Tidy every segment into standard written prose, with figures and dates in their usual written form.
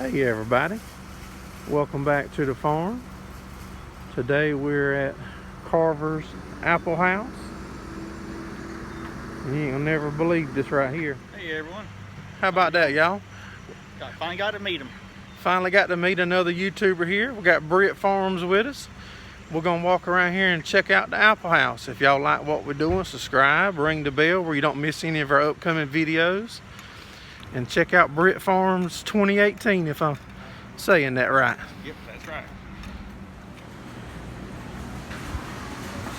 Hey everybody, welcome back to the farm. Today we're at Carver's apple house. You ain't gonna never believe this right here. Hey everyone. How about that, y'all? Finally got to meet him. Finally got to meet another YouTuber here. We got Farms with us. We're gonna walk around here and check out the apple house. If y'all like what we're doing, subscribe, ring the bell where you don't miss any of our upcoming videos. And check out Farms 2018 if I'm saying that right. Yep, that's right.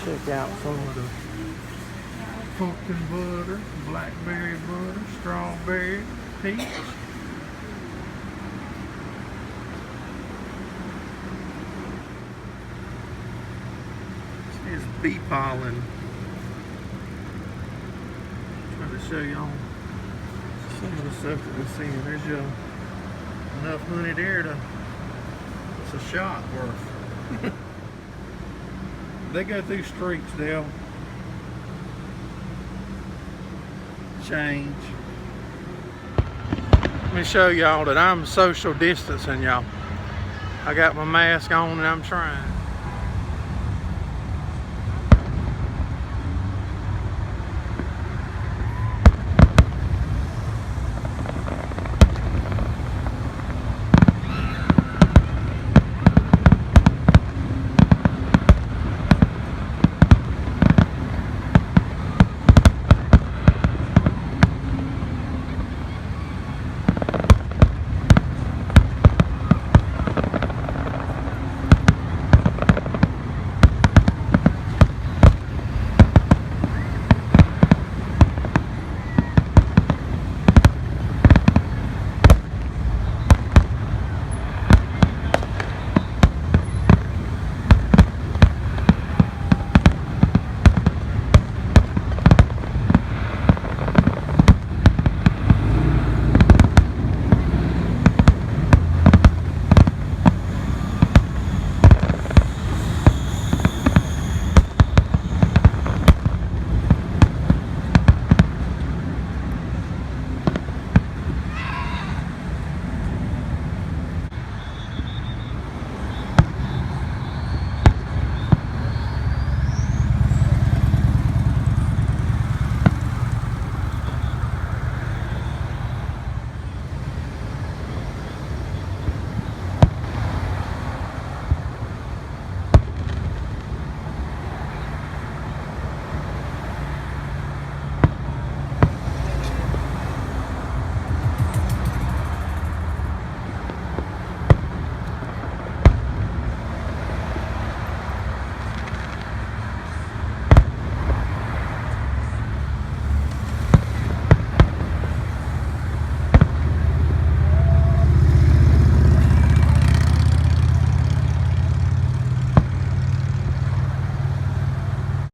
Check out some of the pumpkin butter, blackberry butter, strawberry, peach. This is bee pollen. Trying to show y'all some of the stuff that we're seeing. There's enough honey there to, it's a shot worth. They go through streaks, they'll change. Let me show y'all that I'm social distancing, y'all. I got my mask on and I'm trying.